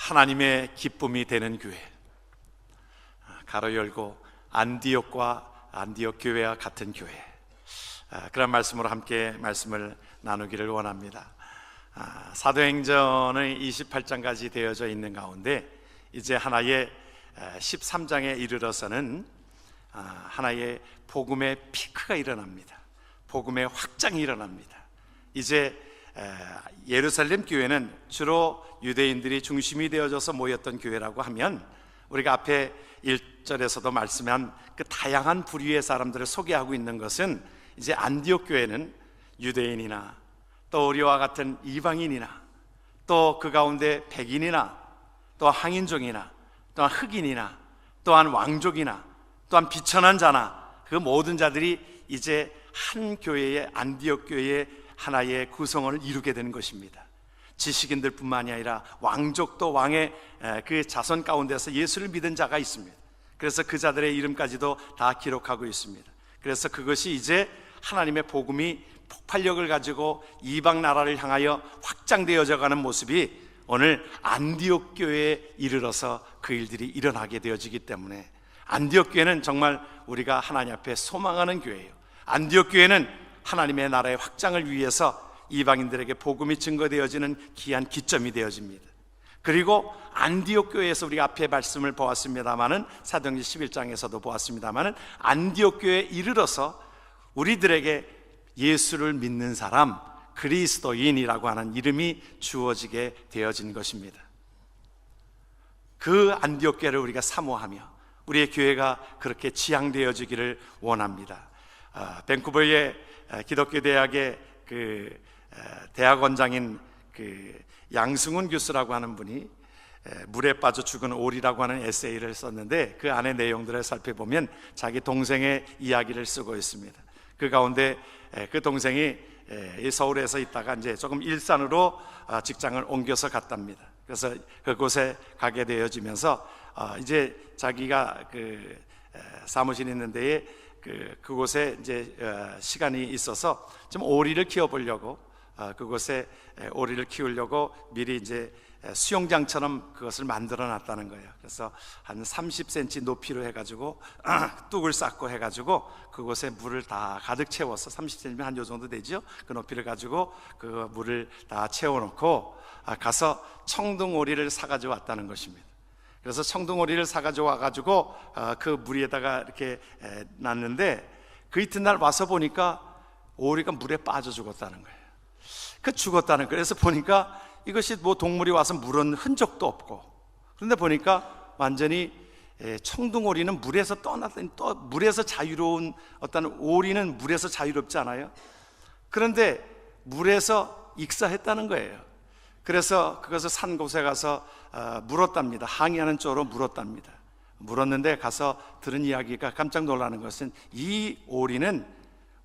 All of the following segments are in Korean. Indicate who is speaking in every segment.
Speaker 1: 하나님의 기쁨이 되는 교회, 가로 열고 안디옥과 안디옥 교회와 같은 교회, 그런 말씀으로 함께 말씀을 나누기를 원합니다. 사도행전의 28장까지 되어져 있는 가운데 이제 하나의 13장에 이르러서는 하나의 복음의 피크가 일어납니다. 복음의 확장이 일어납니다. 이제 예루살렘 교회는 주로 유대인들이 중심이 되어져서 모였던 교회라고 하면, 우리가 앞에 1절에서도 말씀한 그 다양한 부류의 사람들을 소개하고 있는 것은, 이제 안디옥 교회는 유대인이나 또 우리와 같은 이방인이나 또 그 가운데 백인이나 또 항인종이나 또한 흑인이나 또한 왕족이나 또한 비천한 자나 그 모든 자들이 이제 한 교회의, 안디옥 교회의 하나의 구성원을 이루게 되는 것입니다. 지식인들 뿐만이 아니라 왕족도, 왕의 그 자손 가운데서 예수를 믿은 자가 있습니다. 그래서 그 자들의 이름까지도 다 기록하고 있습니다. 그래서 그것이 이제 하나님의 복음이 폭발력을 가지고 이방 나라를 향하여 확장되어져 가는 모습이 오늘 안디옥 교회에 이르러서 그 일들이 일어나게 되어지기 때문에, 안디옥 교회는 정말 우리가 하나님 앞에 소망하는 교회예요. 안디옥 교회는 하나님의 나라의 확장을 위해서 이방인들에게 복음이 증거되어지는 귀한 기점이 되어집니다. 그리고 안디옥 교회에서 우리가 앞에 말씀을 보았습니다마는, 사도행전 11장에서도 보았습니다마는, 안디옥 교회에 이르러서 우리들에게 예수를 믿는 사람, 그리스도인이라고 하는 이름이 주어지게 되어진 것입니다. 그 안디옥 교회를 우리가 사모하며 우리의 교회가 그렇게 지향되어지기를 원합니다. 밴쿠버의 기독교 대학의 그 대학원장인 그 양승훈 교수라고 하는 분이 물에 빠져 죽은 오리라고 하는 에세이를 썼는데, 그 안의 내용들을 살펴보면 자기 동생의 이야기를 쓰고 있습니다. 그 가운데 그 동생이 서울에서 있다가 이제 조금 일산으로 직장을 옮겨서 갔답니다. 그래서 그곳에 가게 되어지면서 이제 자기가 그 사무실이 있는 데에 그곳에 이제 시간이 있어서 좀 오리를 키워보려고, 그곳에 오리를 키우려고 미리 이제 수영장처럼 그것을 만들어 놨다는 거예요. 그래서 한 30cm 높이로 해가지고 뚝을 쌓고 해가지고 그곳에 물을 다 가득 채워서, 30cm면 한 요 정도 되죠. 그 높이를 가지고 그 물을 다 채워놓고 가서 청둥오리를 사가지고 왔다는 것입니다. 그래서 청둥오리를 사가지고 와가지고 그 물 위에다가 이렇게 놨는데, 그 이튿날 와서 보니까 오리가 물에 빠져 죽었다는 거예요. 그 죽었다는 거예요. 그래서 보니까 이것이 뭐 동물이 와서 물은 흔적도 없고, 그런데 보니까 완전히 청둥오리는 물에서 떠났더니, 또 물에서 자유로운 어떤 오리는 물에서 자유롭지 않아요? 그런데 물에서 익사했다는 거예요. 그래서 그것을 산 곳에 가서 물었답니다. 항해하는 쪽으로 물었답니다. 물었는데 가서 들은 이야기가 깜짝 놀라는 것은, 이 오리는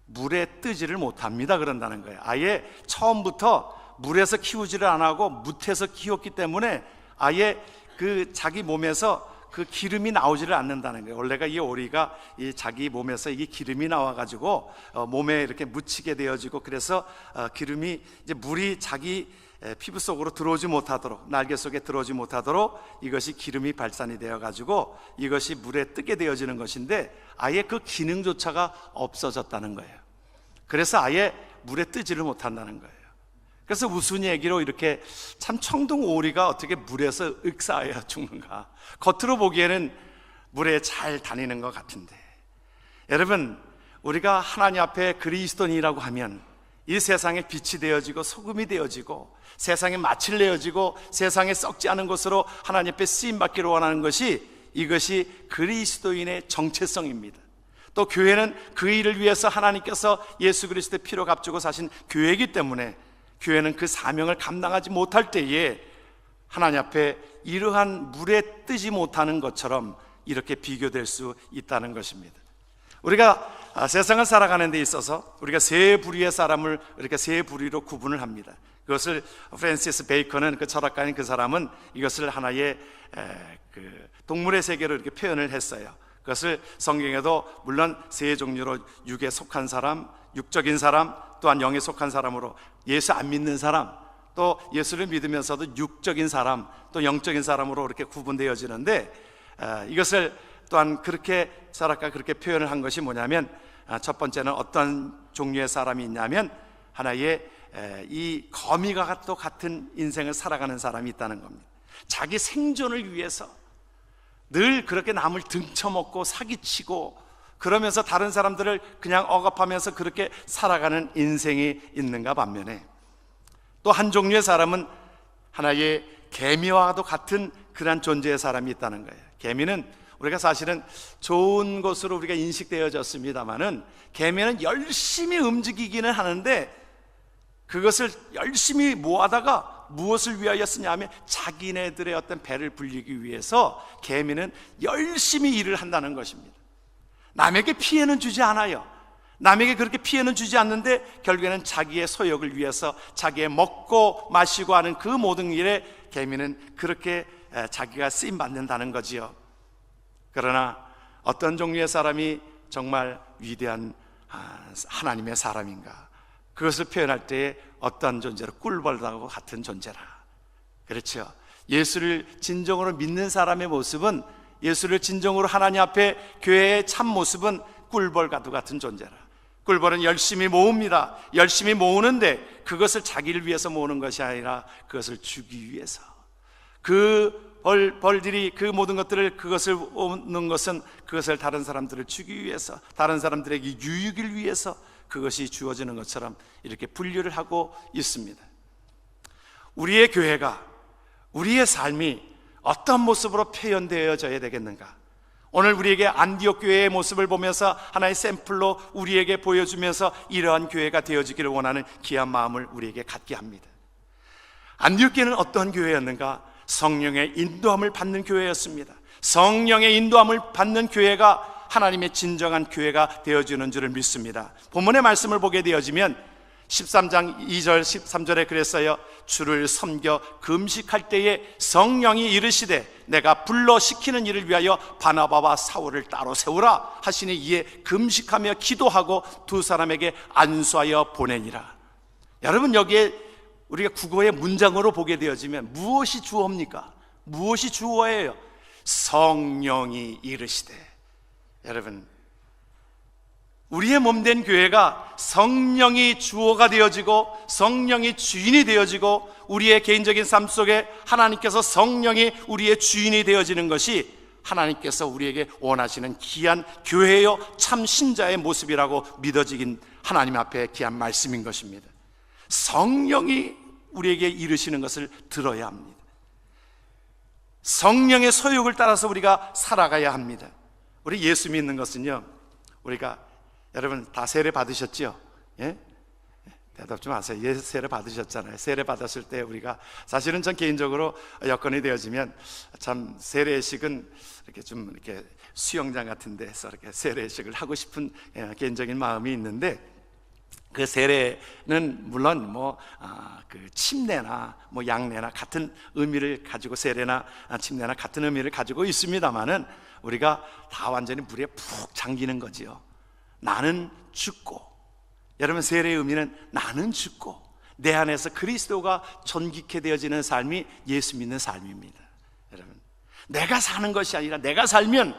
Speaker 1: 물에 뜨지를 못합니다 그런다는 거예요. 아예 처음부터 물에서 키우지를 안 하고 뭇에서 키웠기 때문에 아예 그 자기 몸에서 그 기름이 나오지를 않는다는 거예요. 원래가 이 오리가 이 자기 몸에서 이 기름이 나와가지고 몸에 이렇게 묻히게 되어지고, 그래서 기름이 이제 물이 자기 피부 속으로 들어오지 못하도록, 날개 속에 들어오지 못하도록 이것이 기름이 발산이 되어가지고 이것이 물에 뜨게 되어지는 것인데, 아예 그 기능조차가 없어졌다는 거예요. 그래서 아예 물에 뜨지를 못한다는 거예요. 그래서 무슨 얘기로 이렇게, 참 청둥오리가 어떻게 물에서 익사해야 죽는가, 겉으로 보기에는 물에 잘 다니는 것 같은데, 여러분, 우리가 하나님 앞에 그리스도인이라고 하면 이 세상에 빛이 되어지고 소금이 되어지고 세상에 맛을 내어지고 세상에 썩지 않은 것으로 하나님 앞에 쓰임받기를 원하는 것이, 이것이 그리스도인의 정체성입니다. 또 교회는 그 일을 위해서 하나님께서 예수 그리스도의 피로 값주고 사신 교회이기 때문에, 교회는 그 사명을 감당하지 못할 때에 하나님 앞에 이러한 물에 뜨지 못하는 것처럼 이렇게 비교될 수 있다는 것입니다. 우리가 세상을 살아가는 데 있어서 우리가 세 부류의 사람을 이렇게 세 부류로 구분을 합니다. 그것을 프랜시스 베이컨은, 그 철학가인 그 사람은 이것을 하나의 그 동물의 세계로 이렇게 표현을 했어요. 그것을 성경에도 물론 세 종류로, 육에 속한 사람, 육적인 사람, 또한 영에 속한 사람으로 예수 안 믿는 사람, 또 예수를 믿으면서도 육적인 사람, 또 영적인 사람으로 이렇게 구분되어지는데, 이것을 또한 그렇게 사라가 그렇게 표현을 한 것이 뭐냐면, 첫 번째는 어떤 종류의 사람이 있냐면, 하나의 이 거미가 또 같은 인생을 살아가는 사람이 있다는 겁니다. 자기 생존을 위해서 늘 그렇게 남을 등쳐먹고 사기치고 그러면서 다른 사람들을 그냥 억압하면서 그렇게 살아가는 인생이 있는가 반면에, 또 한 종류의 사람은 하나의 개미와도 같은 그런 존재의 사람이 있다는 거예요. 개미는 우리가 사실은 좋은 것으로 우리가 인식되어졌습니다만은, 개미는 열심히 움직이기는 하는데 그것을 열심히 모아다가 무엇을 위하여 쓰냐면 자기네들의 어떤 배를 불리기 위해서 개미는 열심히 일을 한다는 것입니다. 남에게 피해는 주지 않아요. 남에게 그렇게 피해는 주지 않는데 결국에는 자기의 소욕을 위해서 자기의 먹고 마시고 하는 그 모든 일에 개미는 그렇게 자기가 쓰임받는다는 거지요. 그러나 어떤 종류의 사람이 정말 위대한 하나님의 사람인가, 그것을 표현할 때에 어떤 존재로, 꿀벌하고 같은 존재라. 그렇죠. 예수를 진정으로 믿는 사람의 모습은, 예수를 진정으로 하나님 앞에 교회의 참 모습은 꿀벌과도 같은 존재라. 꿀벌은 열심히 모읍니다. 열심히 모으는데 그것을 자기를 위해서 모으는 것이 아니라 그것을 주기 위해서, 그 벌들이 그 모든 것들을, 그것을 오는 것은 그것을 다른 사람들을 주기 위해서, 다른 사람들에게 유익을 위해서 그것이 주어지는 것처럼 이렇게 분류를 하고 있습니다. 우리의 교회가, 우리의 삶이 어떤 모습으로 표현되어져야 되겠는가? 오늘 우리에게 안디옥 교회의 모습을 보면서 하나의 샘플로 우리에게 보여주면서 이러한 교회가 되어지기를 원하는 귀한 마음을 우리에게 갖게 합니다. 안디옥 교회는 어떤 교회였는가? 성령의 인도함을 받는 교회였습니다. 성령의 인도함을 받는 교회가 하나님의 진정한 교회가 되어주는 줄을 믿습니다. 본문의 말씀을 보게 되어지면 13장 2절 13절에 그랬어요. 주를 섬겨 금식할 때에 성령이 이르시되 내가 불러 시키는 일을 위하여 바나바와 사울을 따로 세우라 하시니 이에 금식하며 기도하고 두 사람에게 안수하여 보내니라. 여러분, 여기에 우리가 국어의 문장으로 보게 되어지면 무엇이 주어입니까? 무엇이 주어예요? 성령이 이르시되. 여러분, 우리의 몸된 교회가 성령이 주어가 되어지고 성령이 주인이 되어지고 우리의 개인적인 삶 속에 하나님께서 성령이 우리의 주인이 되어지는 것이 하나님께서 우리에게 원하시는 귀한 교회요 참 신자의 모습이라고 믿어지긴 하나님 앞에 귀한 말씀인 것입니다. 성령이 우리에게 이르시는 것을 들어야 합니다. 성령의 소욕을 따라서 우리가 살아가야 합니다. 우리 예수 믿는 것은요, 우리가, 여러분 다 세례 받으셨죠? 예? 대답 좀 하세요. 예, 세례 받으셨잖아요. 세례 받았을 때 우리가, 사실은 전 개인적으로 여건이 되어지면 참 세례식은 이렇게 좀 이렇게 수영장 같은 데서 이렇게 세례식을 하고 싶은 개인적인 마음이 있는데, 그 세례는 물론 그 침례나 양례나 같은 의미를 가지고, 세례나 침례나 같은 의미를 가지고 있습니다만은 우리가 다 완전히 물에 푹 잠기는 거지요. 나는 죽고, 여러분 세례의 의미는 나는 죽고 내 안에서 그리스도가 존귀케 되어지는 삶이 예수 믿는 삶입니다. 여러분, 내가 사는 것이 아니라 내가 살면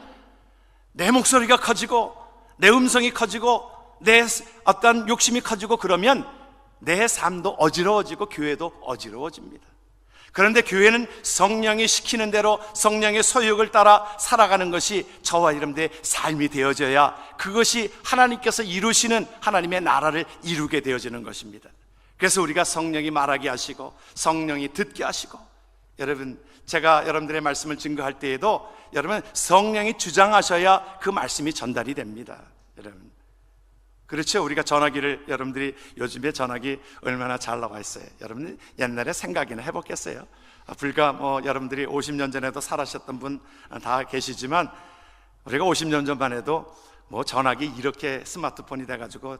Speaker 1: 내 목소리가 커지고 내 음성이 커지고 내 어떤 욕심이 커지고 그러면 내 삶도 어지러워지고 교회도 어지러워집니다. 그런데 교회는 성령이 시키는 대로 성령의 소욕을 따라 살아가는 것이 저와 여러분들의 삶이 되어져야 그것이 하나님께서 이루시는 하나님의 나라를 이루게 되어지는 것입니다. 그래서 우리가 성령이 말하게 하시고 성령이 듣게 하시고, 여러분 제가 여러분들의 말씀을 증거할 때에도 여러분 성령이 주장하셔야 그 말씀이 전달이 됩니다. 여러분, 그렇죠. 우리가 전화기를, 여러분들이 요즘에 전화기 얼마나 잘 나와 있어요. 여러분 옛날에 생각이나 해봤겠어요? 불과 여러분들이 50년 전에도 살아셨던 분 다 계시지만 우리가 50년 전만 해도 전화기 이렇게 스마트폰이 돼가지고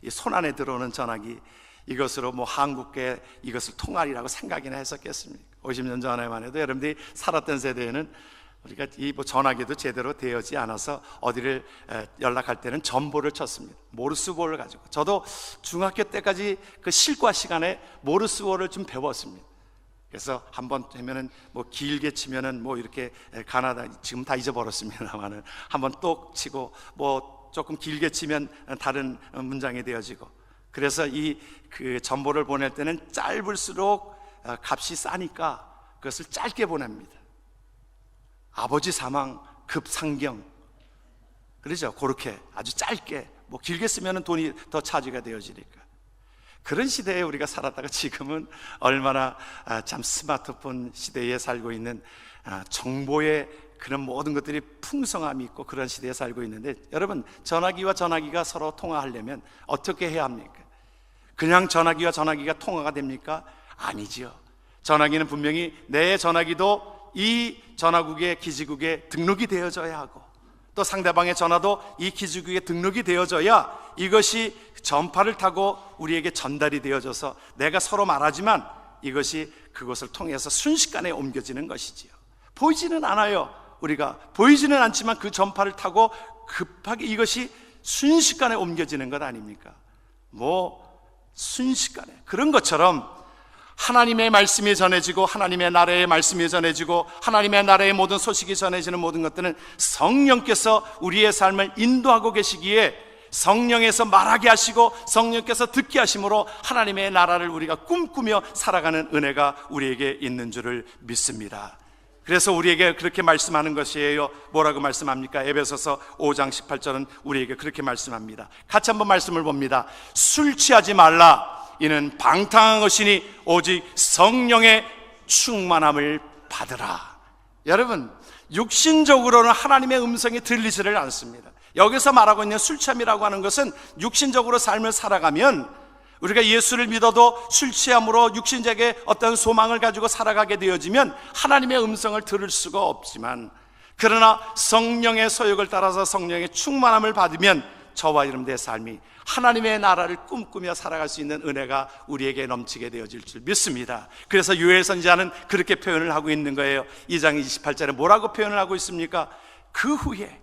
Speaker 1: 이 손 안에 들어오는 전화기, 이것으로 한국계 이것을 통하리라고 생각이나 했었겠습니까? 50년 전에만 해도 여러분들이 살았던 세대에는 우리가 이 전화기도 제대로 되어지 않아서 어디를 연락할 때는 전보를 쳤습니다. 모르스보를 가지고. 저도 중학교 때까지 그 실과 시간에 모르스보를 좀 배웠습니다. 그래서 한번 하면은 뭐 길게 치면은 뭐 이렇게 가나다, 지금 다 잊어버렸습니다만은 한번 똑 치고 뭐 조금 길게 치면 다른 문장이 되어지고. 그래서 이 그 전보를 보낼 때는 짧을수록 값이 싸니까 그것을 짧게 보냅니다. 아버지 사망 급상경, 그러죠? 그렇게 아주 짧게, 뭐 길게 쓰면 돈이 더 차지가 되어지니까. 그런 시대에 우리가 살았다가 지금은 얼마나 참 스마트폰 시대에 살고 있는, 정보의 그런 모든 것들이 풍성함이 있고 그런 시대에 살고 있는데, 여러분, 전화기와 전화기가 서로 통화하려면 어떻게 해야 합니까? 그냥 전화기와 전화기가 통화가 됩니까? 아니지요. 전화기는 분명히 내 전화기도 이 전화국의 기지국에 등록이 되어져야 하고, 또 상대방의 전화도 이 기지국에 등록이 되어져야 이것이 전파를 타고 우리에게 전달이 되어져서 내가 서로 말하지만 이것이 그것을 통해서 순식간에 옮겨지는 것이지요. 보이지는 않아요. 우리가 보이지는 않지만 그 전파를 타고 급하게 이것이 순식간에 옮겨지는 것 아닙니까? 뭐 순식간에. 그런 것처럼 하나님의 말씀이 전해지고 하나님의 나라의 말씀이 전해지고 하나님의 나라의 모든 소식이 전해지는 모든 것들은 성령께서 우리의 삶을 인도하고 계시기에 성령에서 말하게 하시고 성령께서 듣게 하심으로 하나님의 나라를 우리가 꿈꾸며 살아가는 은혜가 우리에게 있는 줄을 믿습니다. 그래서 우리에게 그렇게 말씀하는 것이에요. 뭐라고 말씀합니까? 에베소서 5장 18절은 우리에게 그렇게 말씀합니다. 같이 한번 말씀을 봅니다. 술 취하지 말라. 이는 방탕한 것이니 오직 성령의 충만함을 받으라. 여러분, 육신적으로는 하나님의 음성이 들리지를 않습니다. 여기서 말하고 있는 술 취함이라고 하는 것은 육신적으로 삶을 살아가면 우리가 예수를 믿어도 술 취함으로 육신적인 어떤 소망을 가지고 살아가게 되어지면 하나님의 음성을 들을 수가 없지만, 그러나 성령의 소욕을 따라서 성령의 충만함을 받으면 저와 여러분들의 삶이 하나님의 나라를 꿈꾸며 살아갈 수 있는 은혜가 우리에게 넘치게 되어질 줄 믿습니다. 그래서 요엘 선지자는 그렇게 표현을 하고 있는 거예요. 2장 28절에 뭐라고 표현을 하고 있습니까? 그 후에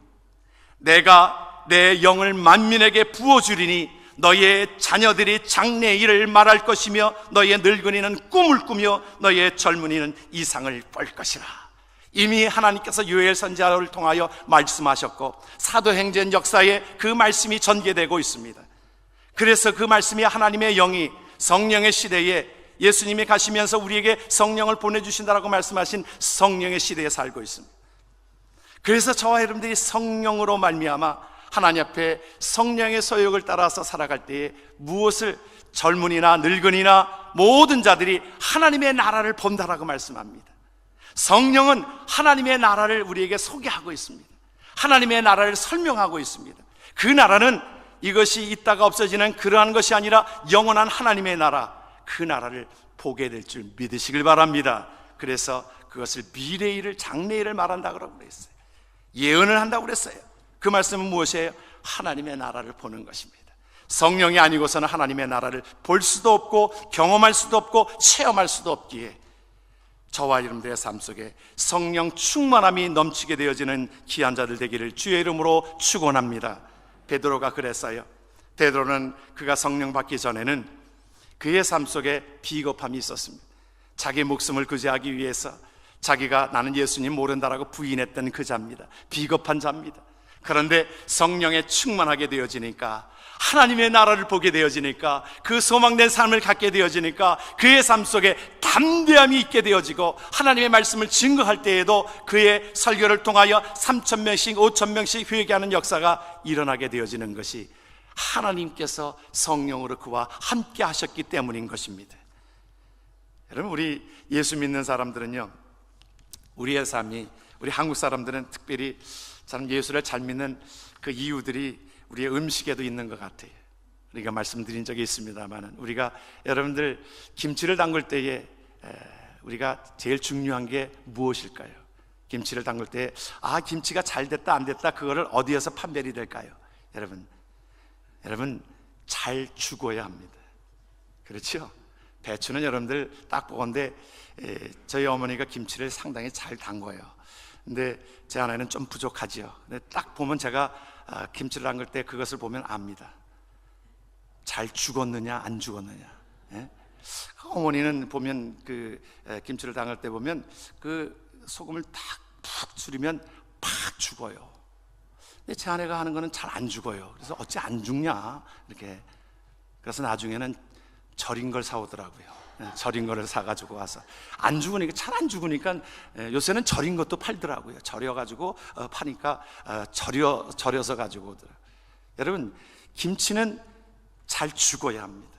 Speaker 1: 내가 내 영을 만민에게 부어주리니 너희의 자녀들이 장래의 일을 말할 것이며 너희의 늙은이는 꿈을 꾸며 너희의 젊은이는 이상을 볼 것이라. 이미 하나님께서 요엘 선지자를 통하여 말씀하셨고 사도행전 역사에 그 말씀이 전개되고 있습니다. 그래서 그 말씀이 하나님의 영이 성령의 시대에 예수님이 가시면서 우리에게 성령을 보내주신다라고 말씀하신 성령의 시대에 살고 있습니다. 그래서 저와 여러분들이 성령으로 말미암아 하나님 앞에 성령의 소욕을 따라서 살아갈 때에 무엇을 젊은이나 늙은이나 모든 자들이 하나님의 나라를 본다라고 말씀합니다. 성령은 하나님의 나라를 우리에게 소개하고 있습니다. 하나님의 나라를 설명하고 있습니다. 그 나라는 이것이 있다가 없어지는 그러한 것이 아니라 영원한 하나님의 나라, 그 나라를 보게 될 줄 믿으시길 바랍니다. 그래서 그것을 미래의 일을 장래의 일을 말한다고 그랬어요. 예언을 한다고 그랬어요. 그 말씀은 무엇이에요? 하나님의 나라를 보는 것입니다. 성령이 아니고서는 하나님의 나라를 볼 수도 없고 경험할 수도 없고 체험할 수도 없기에 저와 여러분들의 삶 속에 성령 충만함이 넘치게 되어지는 귀한 자들 되기를 주의 이름으로 축원합니다. 베드로가 그랬어요. 베드로는 그가 성령 받기 전에는 그의 삶 속에 비겁함이 있었습니다. 자기 목숨을 구제하기 위해서 자기가 나는 예수님 모른다라고 부인했던 그 자입니다. 비겁한 자입니다. 그런데 성령에 충만하게 되어지니까, 하나님의 나라를 보게 되어지니까, 그 소망된 삶을 갖게 되어지니까 그의 삶 속에 담대함이 있게 되어지고, 하나님의 말씀을 증거할 때에도 그의 설교를 통하여 3,000명씩 5,000명씩 회개하는 역사가 일어나게 되어지는 것이 하나님께서 성령으로 그와 함께 하셨기 때문인 것입니다. 여러분, 우리 예수 믿는 사람들은요, 우리의 삶이, 우리 한국 사람들은 특별히 참 예수를 잘 믿는 그 이유들이 우리의 음식에도 있는 것 같아요. 우리가 말씀드린 적이 있습니다만, 우리가 여러분들 김치를 담글 때에 우리가 제일 중요한 게 무엇일까요? 김치를 담글 때 김치가 잘 됐다 안 됐다 그거를 어디에서 판별이 될까요? 여러분 잘 죽어야 합니다. 그렇죠? 배추는 여러분들 딱 보건데 저희 어머니가 김치를 상당히 잘 담궈요. 근데 제 아내는 좀 부족하지요. 근데 딱 보면 제가 김치를 담글 때 그것을 보면 압니다. 잘 죽었느냐 안 죽었느냐. 예? 어머니는 보면 그 김치를 담글 때 보면 그 소금을 딱 푹 줄이면 팍 죽어요. 근데 제 아내가 하는 거는 잘 안 죽어요. 그래서 어찌 안 죽냐 이렇게. 그래서 나중에는 절인 걸 사오더라고요. 절인 거를 사가지고 와서 안 죽으니까, 잘 안 죽으니까 요새는 절인 것도 팔더라고요. 절여가지고 파니까 절여서 가지고 오더라고요. 여러분, 김치는 잘 죽어야 합니다.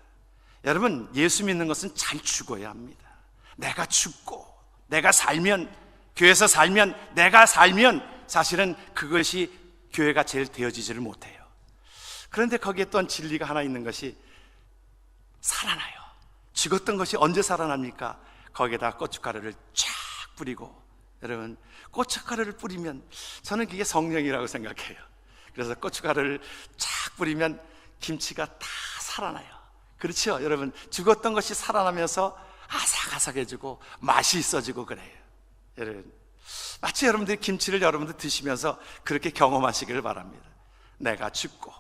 Speaker 1: 여러분, 예수 믿는 것은 잘 죽어야 합니다. 내가 죽고 내가 살면, 교회에서 살면, 내가 살면 사실은 그것이 교회가 제일 되어지지를 못해요. 그런데 거기에 또한 진리가 하나 있는 것이 살아나요. 죽었던 것이 언제 살아납니까? 거기에다 고춧가루를 쫙 뿌리고, 여러분, 고춧가루를 뿌리면 저는 그게 성령이라고 생각해요. 그래서 고춧가루를 쫙 뿌리면 김치가 다 살아나요. 그렇죠? 여러분, 죽었던 것이 살아나면서 아삭아삭해지고 맛이 있어지고 그래요. 여러분, 마치 여러분들이 김치를 여러분들 드시면서 그렇게 경험하시기를 바랍니다. 내가 죽고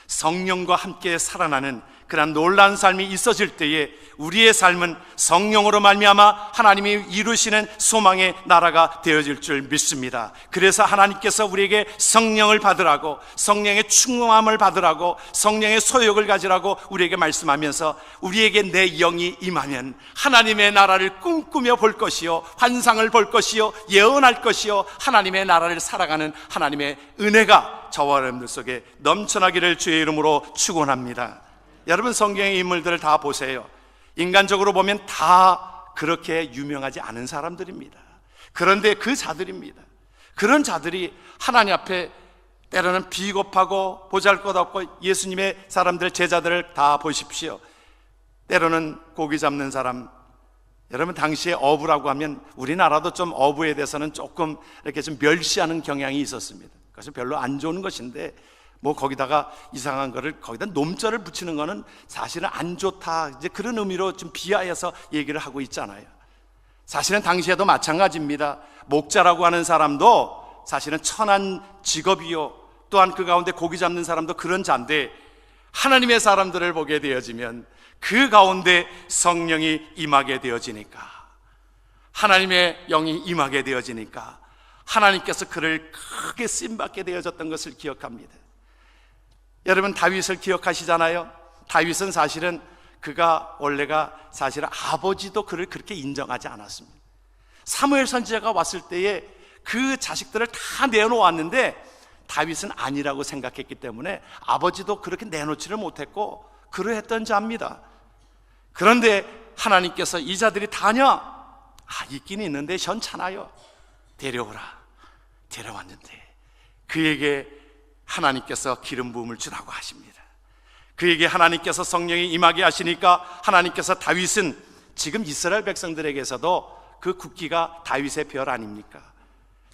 Speaker 1: 성령과 함께 살아나는 그런 놀라운 삶이 있어질 때에 우리의 삶은 성령으로 말미암아 하나님이 이루시는 소망의 나라가 되어질 줄 믿습니다. 그래서 하나님께서 우리에게 성령을 받으라고, 성령의 충만함을 받으라고, 성령의 소욕을 가지라고 우리에게 말씀하면서, 우리에게 내 영이 임하면 하나님의 나라를 꿈꾸며 볼 것이요, 환상을 볼 것이요, 예언할 것이요, 하나님의 나라를 살아가는 하나님의 은혜가 저와 여러분들 속에 넘쳐나기를 주의 이름으로 축원합니다. 여러분, 성경의 인물들을 다 보세요. 인간적으로 보면 다 그렇게 유명하지 않은 사람들입니다. 그런데 그 자들입니다. 그런 자들이 하나님 앞에 때로는 비겁하고 보잘것없고, 예수님의 사람들, 제자들을 다 보십시오. 때로는 고기 잡는 사람, 여러분, 당시에 어부라고 하면 우리나라도 좀 어부에 대해서는 조금 이렇게 좀 멸시하는 경향이 있었습니다. 그것은 별로 안 좋은 것인데, 뭐 거기다가 이상한 거를, 거기다 놈자를 붙이는 거는 사실은 안 좋다, 이제 그런 의미로 좀 비하해서 얘기를 하고 있잖아요. 사실은 당시에도 마찬가지입니다. 목자라고 하는 사람도 사실은 천한 직업이요, 또한 그 가운데 고기 잡는 사람도 그런 자인데, 하나님의 사람들을 보게 되어지면 그 가운데 성령이 임하게 되어지니까, 하나님의 영이 임하게 되어지니까 하나님께서 그를 크게 쓰임받게 되어졌던 것을 기억합니다. 여러분, 다윗을 기억하시잖아요. 다윗은 사실은 그가 원래가 사실은 아버지도 그를 그렇게 인정하지 않았습니다. 사무엘 선지자가 왔을 때에 그 자식들을 다 내놓았는데 다윗은 아니라고 생각했기 때문에 아버지도 그렇게 내놓지를 못했고 그러했던 자입니다. 그런데 하나님께서 이 자들이 다냐? 있긴 있는데 현찮아요. 데려오라. 데려왔는데 그에게 하나님께서 기름 부음을 주라고 하십니다. 그에게 하나님께서 성령이 임하게 하시니까, 하나님께서 다윗은 지금 이스라엘 백성들에게서도 그 국기가 다윗의 별 아닙니까?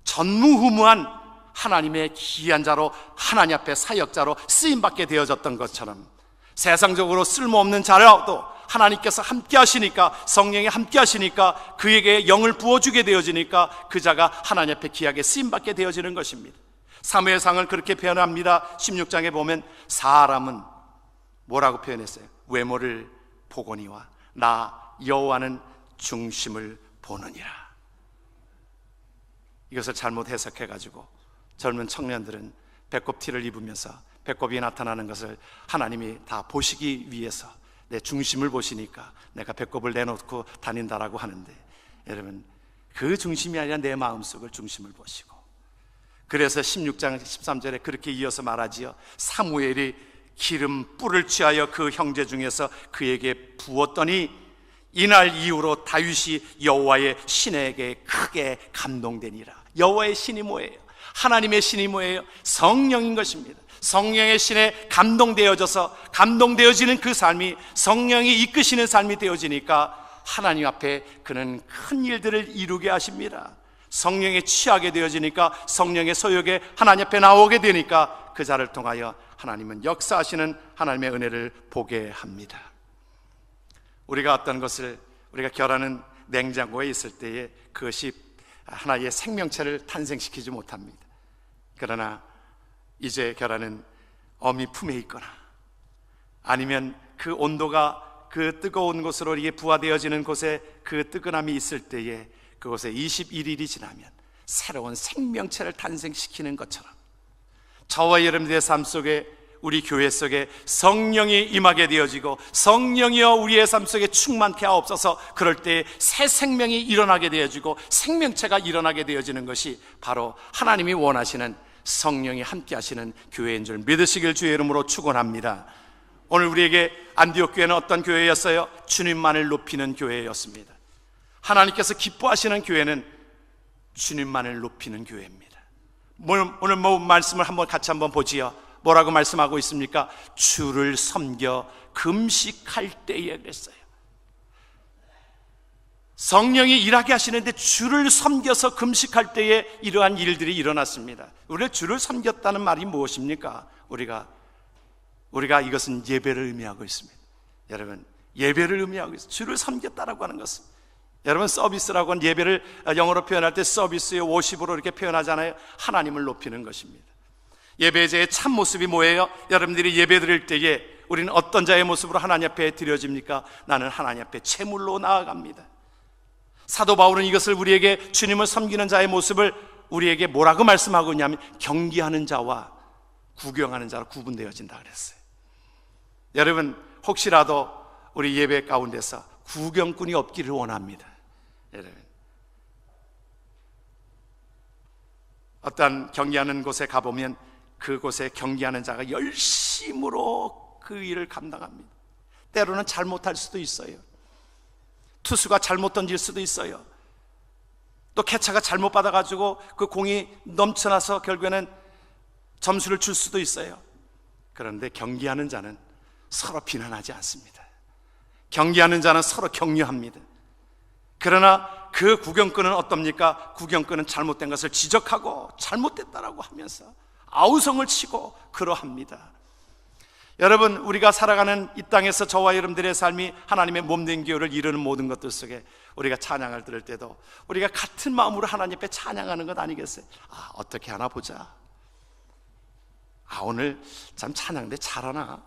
Speaker 1: 전무후무한 하나님의 귀한 자로, 하나님 앞에 사역자로 쓰임받게 되어졌던 것처럼, 세상적으로 쓸모없는 자라도 하나님께서 함께 하시니까, 성령이 함께 하시니까, 그에게 영을 부어주게 되어지니까 그 자가 하나님 앞에 귀하게 쓰임받게 되어지는 것입니다. 사무엘상을 그렇게 표현합니다. 16장에 보면 사람은 뭐라고 표현했어요? 외모를 보거니와 나 여호와는 중심을 보느니라. 이것을 잘못 해석해가지고 젊은 청년들은 배꼽 티를 입으면서 배꼽이 나타나는 것을 하나님이 다 보시기 위해서 내 중심을 보시니까 내가 배꼽을 내놓고 다닌다라고 하는데, 여러분, 그 중심이 아니라 내 마음속을 중심을 보시고, 그래서 16장 13절에 그렇게 이어서 말하지요. 사무엘이 기름 뿔을 취하여 그 형제 중에서 그에게 부었더니 이날 이후로 다윗이 여호와의 신에게 크게 감동되니라. 여호와의 신이 뭐예요? 하나님의 신이 뭐예요? 성령인 것입니다. 성령의 신에 감동되어지는 그 삶이 성령이 이끄시는 삶이 되어지니까 하나님 앞에 그는 큰 일들을 이루게 하십니다. 성령에 취하게 되어지니까, 성령의 소욕에 하나님 앞에 나오게 되니까 그 자를 통하여 하나님은 역사하시는 하나님의 은혜를 보게 합니다. 우리가 어떤 것을, 우리가 결하는 냉장고에 있을 때에 그것이 하나의 생명체를 탄생시키지 못합니다. 그러나 이제 결혼은 어미 품에 있거나 아니면 그 온도가 그 뜨거운 곳으로 이게 부화되어지는 곳에 그 뜨거움이 있을 때에 그곳에 21일이 지나면 새로운 생명체를 탄생시키는 것처럼 저와 여러분들의 삶 속에, 우리 교회 속에 성령이 임하게 되어지고 성령이여 우리의 삶 속에 충만케 하옵소서. 그럴 때 새 생명이 일어나게 되어지고 생명체가 일어나게 되어지는 것이 바로 하나님이 원하시는 성령이 함께 하시는 교회인 줄 믿으시길 주의 이름으로 축원합니다. 오늘 우리에게 안디옥 교회는 어떤 교회였어요? 주님만을 높이는 교회였습니다. 하나님께서 기뻐하시는 교회는 주님만을 높이는 교회입니다. 오늘 말씀을 같이 한번 보지요. 뭐라고 말씀하고 있습니까? 주를 섬겨 금식할 때에 그랬어요. 성령이 일하게 하시는데 주를 섬겨서 금식할 때에 이러한 일들이 일어났습니다. 우리가 주를 섬겼다는 말이 무엇입니까? 우리가 이것은 예배를 의미하고 있습니다. 여러분, 예배를 의미하고 있습니다. 주를 섬겼다라고 하는 것은, 여러분, 서비스라고 하는 예배를 영어로 표현할 때 서비스의 워십으로 이렇게 표현하잖아요. 하나님을 높이는 것입니다. 예배자의 참 모습이 뭐예요? 여러분들이 예배 드릴 때에 우리는 어떤 자의 모습으로 하나님 앞에 드려집니까? 나는 하나님 앞에 제물로 나아갑니다. 사도 바울은 이것을 우리에게, 주님을 섬기는 자의 모습을 우리에게 뭐라고 말씀하고 있냐면 경기하는 자와 구경하는 자로 구분되어진다 그랬어요. 여러분, 혹시라도 우리 예배 가운데서 구경꾼이 없기를 원합니다. 여러분, 어떤 경기하는 곳에 가보면 그곳에 경기하는 자가 열심으로 그 일을 감당합니다. 때로는 잘못할 수도 있어요. 투수가 잘못 던질 수도 있어요. 또 캐쳐가 잘못 받아가지고 그 공이 넘쳐나서 결국에는 점수를 줄 수도 있어요. 그런데 경기하는 자는 서로 비난하지 않습니다. 경기하는 자는 서로 격려합니다. 그러나 그 구경꾼은 어떻습니까? 구경꾼은 잘못된 것을 지적하고 잘못됐다라고 하면서 아우성을 치고 그러합니다. 여러분, 우리가 살아가는 이 땅에서 저와 여러분들의 삶이 하나님의 몸된 교회를 이루는 모든 것들 속에 우리가 찬양을 들을 때도 우리가 같은 마음으로 하나님 앞에 찬양하는 것 아니겠어요? 어떻게 하나 보자. 오늘 참 찬양대 잘하나?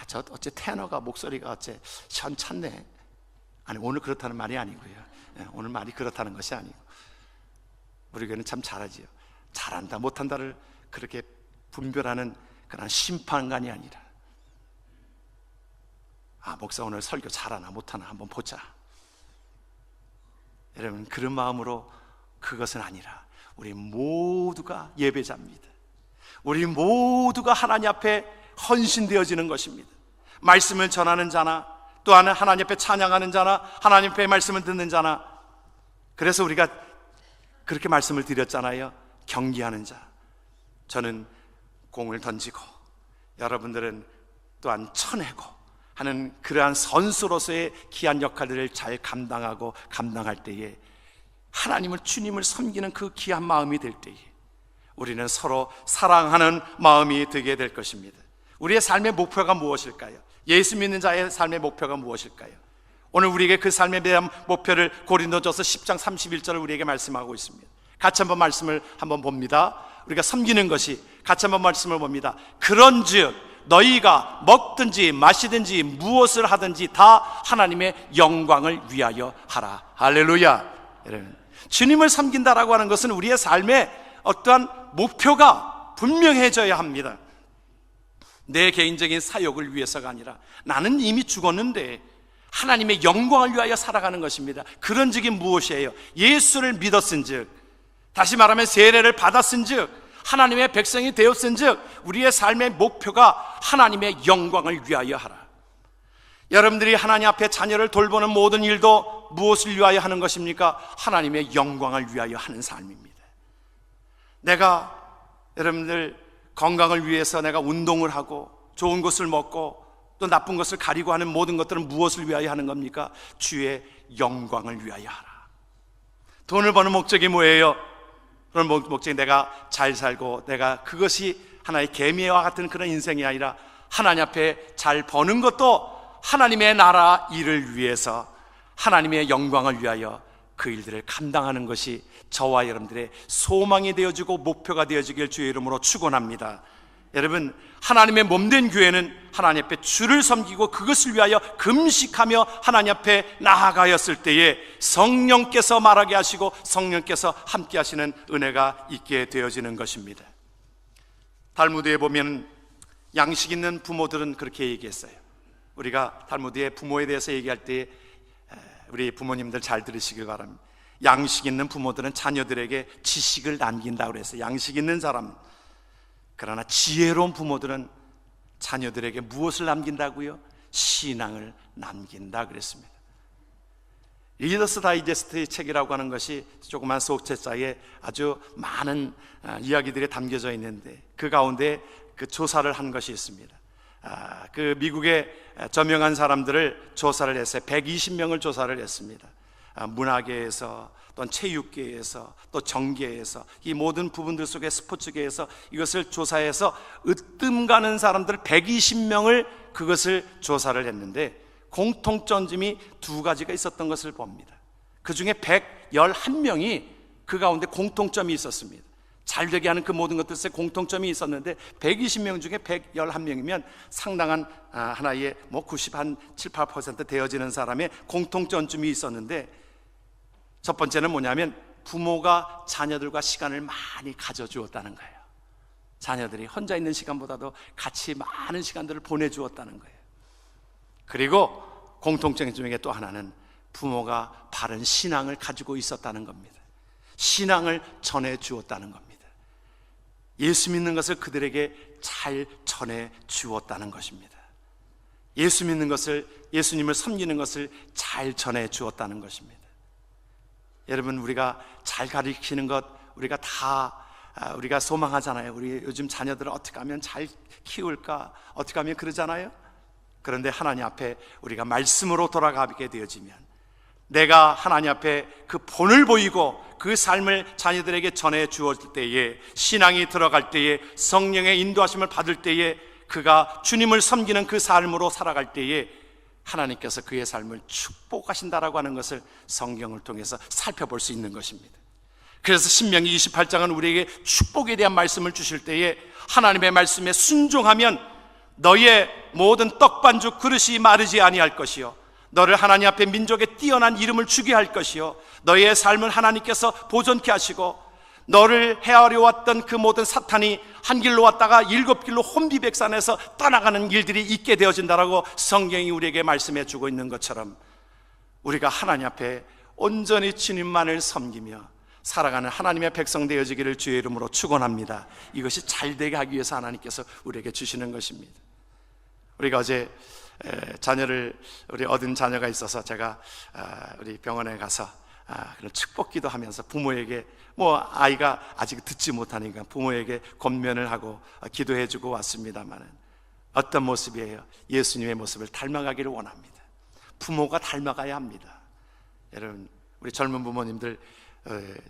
Speaker 1: 저 어째 테너가 목소리가 어째 현찮네. 아니, 오늘 그렇다는 말이 아니고요. 오늘 말이 그렇다는 것이 아니고, 우리 교회는 참 잘하지요. 잘한다 못한다를 그렇게 분별하는 그런 심판관이 아니라, 목사 오늘 설교 잘하나 못하나 한번 보자. 여러분, 그런 마음으로 그것은 아니라 우리 모두가 예배자입니다. 우리 모두가 하나님 앞에 헌신되어지는 것입니다. 말씀을 전하는 자나, 또한 하나님 앞에 찬양하는 자나, 하나님 앞에 말씀을 듣는 자나. 그래서 우리가 그렇게 말씀을 드렸잖아요. 경기하는 자. 저는 공을 던지고 여러분들은 또한 쳐내고 하는 그러한 선수로서의 귀한 역할들을 잘 감당하고 감당할 때에 하나님을, 주님을 섬기는 그 귀한 마음이 될 때에 우리는 서로 사랑하는 마음이 되게 될 것입니다. 우리의 삶의 목표가 무엇일까요? 예수 믿는 자의 삶의 목표가 무엇일까요? 오늘 우리에게 그 삶에 대한 목표를 고린도전서 10장 31절을 우리에게 말씀하고 있습니다. 같이 한번 말씀을 한번 봅니다. 우리가 섬기는 것이, 같이 한번 말씀을 봅니다. 그런즉 너희가 먹든지 마시든지 무엇을 하든지 다 하나님의 영광을 위하여 하라. 할렐루야. 여러분, 주님을 섬긴다라고 하는 것은 우리의 삶에 어떠한 목표가 분명해져야 합니다. 내 개인적인 사욕을 위해서가 아니라 나는 이미 죽었는데 하나님의 영광을 위하여 살아가는 것입니다. 그런즉이 무엇이에요? 예수를 믿었은즉, 다시 말하면 세례를 받았은즉, 하나님의 백성이 되었은즉 우리의 삶의 목표가 하나님의 영광을 위하여 하라. 여러분들이 하나님 앞에 자녀를 돌보는 모든 일도 무엇을 위하여 하는 것입니까? 하나님의 영광을 위하여 하는 삶입니다. 내가 여러분들 건강을 위해서 내가 운동을 하고 좋은 것을 먹고 또 나쁜 것을 가리고 하는 모든 것들은 무엇을 위하여 하는 겁니까? 주의 영광을 위하여 하라. 돈을 버는 목적이 뭐예요? 그런 목적이 내가 잘 살고 내가 그것이 하나의 개미와 같은 그런 인생이 아니라 하나님 앞에 잘 버는 것도 하나님의 나라 일을 위해서, 하나님의 영광을 위하여 그 일들을 감당하는 것이 저와 여러분들의 소망이 되어지고 목표가 되어지길 주의 이름으로 축원합니다. 여러분, 하나님의 몸된 교회는 하나님 앞에 주를 섬기고 그것을 위하여 금식하며 하나님 앞에 나아가였을 때에 성령께서 말하게 하시고 성령께서 함께 하시는 은혜가 있게 되어지는 것입니다. 달무드에 보면 양식 있는 부모들은 그렇게 얘기했어요. 우리가 달무드의 부모에 대해서 얘기할 때 우리 부모님들 잘 들으시길 바랍니다. 양식 있는 부모들은 자녀들에게 지식을 남긴다고 그랬어요. 양식 있는 사람. 그러나 지혜로운 부모들은 자녀들에게 무엇을 남긴다고요? 신앙을 남긴다 그랬습니다. 리더스 다이제스트의 책이라고 하는 것이 조그만 소책자에 아주 많은 이야기들이 담겨져 있는데 그 가운데 그 조사를 한 것이 있습니다. 그 미국의 저명한 사람들을 조사를 했어요. 120명을 조사를 했습니다. 문화계에서 또는 체육계에서 또 정계에서 이 모든 부분들 속에 스포츠계에서 이것을 조사해서 으뜸 가는 사람들 120명을 그것을 조사를 했는데 공통점이 두 가지가 있었던 것을 봅니다. 그 중에 111명이 그 가운데 공통점이 있었습니다. 잘되게 하는 그 모든 것들에 공통점이 있었는데 120명 중에 111명이면 상당한 하나의 7, 8% 되어지는 사람의 공통점이 있었는데 첫 번째는 뭐냐면 부모가 자녀들과 시간을 많이 가져주었다는 거예요. 자녀들이 혼자 있는 시간보다도 같이 많은 시간들을 보내주었다는 거예요. 그리고 공통점 중에 또 하나는 부모가 바른 신앙을 가지고 있었다는 겁니다. 신앙을 전해주었다는 겁니다. 예수 믿는 것을 그들에게 잘 전해주었다는 것입니다. 예수 믿는 것을, 예수님을 섬기는 것을 잘 전해주었다는 것입니다. 여러분, 우리가 잘 가르치는 것 우리가 소망하잖아요. 우리 요즘 자녀들을 어떻게 하면 잘 키울까, 어떻게 하면 그러잖아요. 그런데 하나님 앞에 우리가 말씀으로 돌아가게 되어지면 내가 하나님 앞에 그 본을 보이고 그 삶을 자녀들에게 전해 주었을 때에, 신앙이 들어갈 때에, 성령의 인도하심을 받을 때에, 그가 주님을 섬기는 그 삶으로 살아갈 때에 하나님께서 그의 삶을 축복하신다라고 하는 것을 성경을 통해서 살펴볼 수 있는 것입니다. 그래서 신명기 28장은 우리에게 축복에 대한 말씀을 주실 때에 하나님의 말씀에 순종하면 너의 모든 떡반죽 그릇이 마르지 아니할 것이요, 너를 하나님 앞에 민족의 뛰어난 이름을 주게 할 것이요, 너의 삶을 하나님께서 보존케 하시고 너를 헤아려 왔던 그 모든 사탄이 한 길로 왔다가 7길로 혼비백산해서 떠나가는 일들이 있게 되어진다라고 성경이 우리에게 말씀해 주고 있는 것처럼 우리가 하나님 앞에 온전히 주님만을 섬기며 살아가는 하나님의 백성 되어지기를 주의 이름으로 축원합니다. 이것이 잘되게 하기 위해서 하나님께서 우리에게 주시는 것입니다. 우리가 어제 우리 얻은 자녀가 있어서 제가 우리 병원에 가서 그런 축복 기도하면서 부모에게 아이가 아직 듣지 못하니까 부모에게 권면을 하고 기도해주고 왔습니다만 어떤 모습이에요? 예수님의 모습을 닮아가기를 원합니다. 부모가 닮아가야 합니다. 여러분, 우리 젊은 부모님들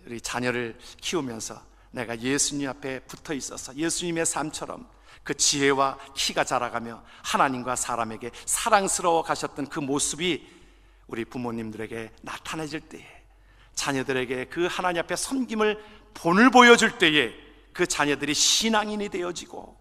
Speaker 1: 우리 자녀를 키우면서 내가 예수님 앞에 붙어 있어서 예수님의 삶처럼 그 지혜와 키가 자라가며 하나님과 사람에게 사랑스러워 가셨던 그 모습이 우리 부모님들에게 나타내질 때에, 자녀들에게 그 하나님 앞에 섬김을 본을 보여줄 때에 그 자녀들이 신앙인이 되어지고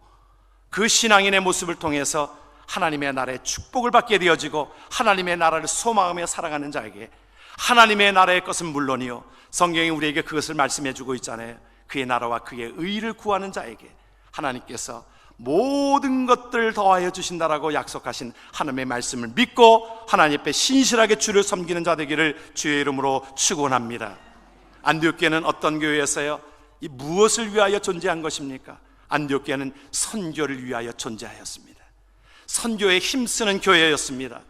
Speaker 1: 그 신앙인의 모습을 통해서 하나님의 나라의 축복을 받게 되어지고 하나님의 나라를 소망하며 살아가는 자에게 하나님의 나라의 것은 물론이요, 성경이 우리에게 그것을 말씀해 주고 있잖아요. 그의 나라와 그의 의를 구하는 자에게 하나님께서 모든 것들을 더하여 주신다라고 약속하신 하나님의 말씀을 믿고 하나님 앞에 신실하게 주를 섬기는 자 되기를 주의 이름으로 축원합니다. 안디옥교회는 어떤 교회였어요? 이 무엇을 위하여 존재한 것입니까? 안디옥교회는 선교를 위하여 존재하였습니다. 선교에 힘쓰는 교회였습니다.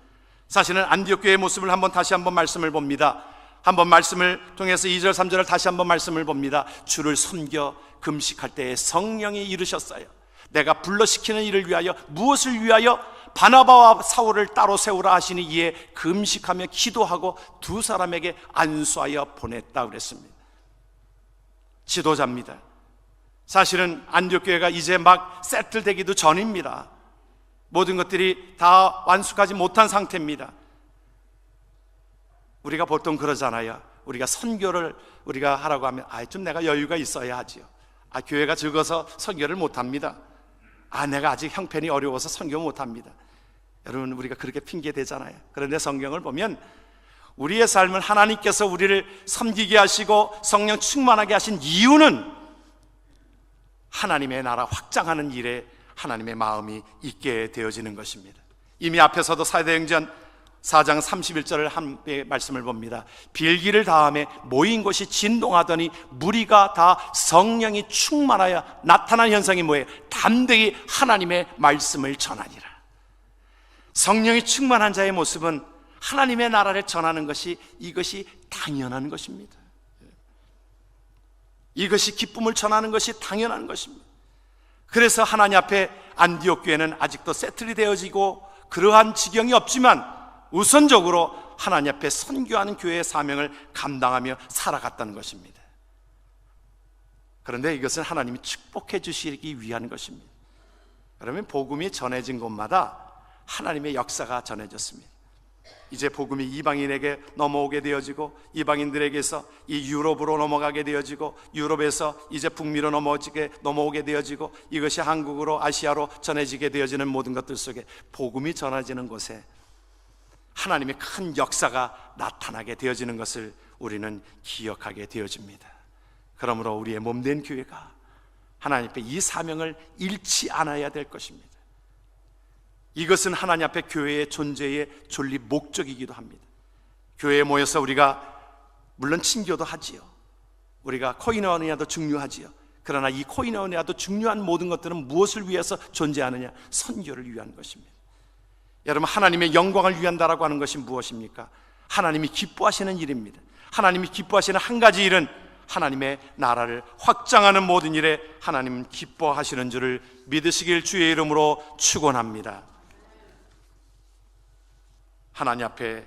Speaker 1: 사실은 안디옥교회의 모습을 다시 한번 말씀을 봅니다. 한번 말씀을 통해서 2절 3절을 다시 한번 말씀을 봅니다. 주를 섬겨 금식할 때에 성령이 이르셨어요. 내가 불러시키는 일을 위하여, 무엇을 위하여? 바나바와 사울을 따로 세우라 하시니 이에 금식하며 기도하고 두 사람에게 안수하여 보냈다 그랬습니다. 지도자입니다. 사실은 안디옥교회가 이제 막 세틀되기도 전입니다. 모든 것들이 다 완숙하지 못한 상태입니다. 우리가 보통 그러잖아요. 우리가 선교를 우리가 하라고 하면 좀 내가 여유가 있어야 하지요. 교회가 적어서 선교를 못합니다. 내가 아직 형편이 어려워서 선교 못합니다. 여러분, 우리가 그렇게 핑계 대잖아요. 그런데 성경을 보면 우리의 삶을 하나님께서 우리를 섬기게 하시고 성령 충만하게 하신 이유는 하나님의 나라 확장하는 일에 하나님의 마음이 있게 되어지는 것입니다. 이미 앞에서도 사도행전 4장 31절을 함께 말씀을 봅니다. 빌기를 다음에 모인 곳이 진동하더니 무리가 다 성령이 충만하여 나타난 현상이 뭐예요? 담대히 하나님의 말씀을 전하니라. 성령이 충만한 자의 모습은 하나님의 나라를 전하는 것이, 이것이 당연한 것입니다. 이것이 기쁨을 전하는 것이 당연한 것입니다. 그래서 하나님 앞에 안디옥 교회는 아직도 세틀이 되어지고 그러한 지경이 없지만 우선적으로 하나님 앞에 선교하는 교회의 사명을 감당하며 살아갔다는 것입니다. 그런데 이것은 하나님이 축복해 주시기 위한 것입니다. 그러면 복음이 전해진 곳마다 하나님의 역사가 전해졌습니다. 이제 복음이 이방인에게 넘어오게 되어지고 이방인들에게서 이 유럽으로 넘어가게 되어지고 유럽에서 이제 북미로 넘어오게 되어지고 이것이 한국으로 아시아로 전해지게 되어지는 모든 것들 속에 복음이 전해지는 곳에 하나님의 큰 역사가 나타나게 되어지는 것을 우리는 기억하게 되어집니다. 그러므로 우리의 몸된 교회가 하나님 앞에 이 사명을 잃지 않아야 될 것입니다. 이것은 하나님 앞에 교회의 존재의 존립 목적이기도 합니다. 교회에 모여서 우리가 물론 친교도 하지요. 우리가 코이노니아도 중요하지요. 그러나 이 코이노니아도 중요한 모든 것들은 무엇을 위해서 존재하느냐? 선교를 위한 것입니다. 여러분, 하나님의 영광을 위한다라고 하는 것이 무엇입니까? 하나님이 기뻐하시는 일입니다. 하나님이 기뻐하시는 한 가지 일은 하나님의 나라를 확장하는 모든 일에 하나님은 기뻐하시는 줄을 믿으시길 주의 이름으로 축원합니다. 하나님 앞에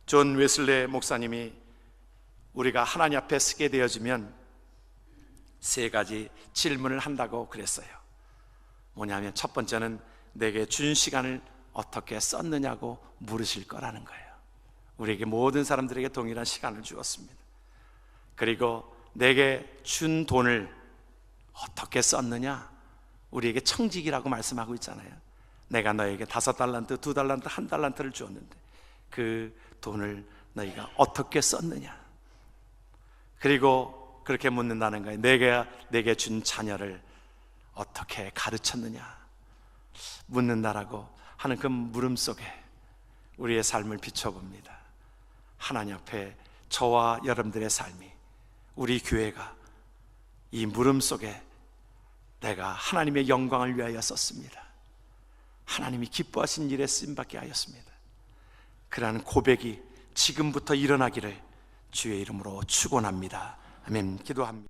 Speaker 1: 존 웨슬레 목사님이 우리가 하나님 앞에 서게 되어지면 세 가지 질문을 한다고 그랬어요. 뭐냐면 첫 번째는 내게 준 시간을 어떻게 썼느냐고 물으실 거라는 거예요. 우리에게 모든 사람들에게 동일한 시간을 주었습니다. 그리고 내게 준 돈을 어떻게 썼느냐? 우리에게 청직이라고 말씀하고 있잖아요. 내가 너에게 5달란트, 2달란트, 1달란트를 주었는데 그 돈을 너희가 어떻게 썼느냐? 그리고 그렇게 묻는다는 거예요. 내게 준 자녀를 어떻게 가르쳤느냐? 묻는다라고 하는 그 물음 속에 우리의 삶을 비춰봅니다. 하나님 앞에 저와 여러분들의 삶이, 우리 교회가 이 물음 속에 내가 하나님의 영광을 위하여 썼습니다. 하나님이 기뻐하신 일에 쓰임받게 하였습니다. 그러한 고백이 지금부터 일어나기를 주의 이름으로 축원합니다. 아멘. 기도합니다.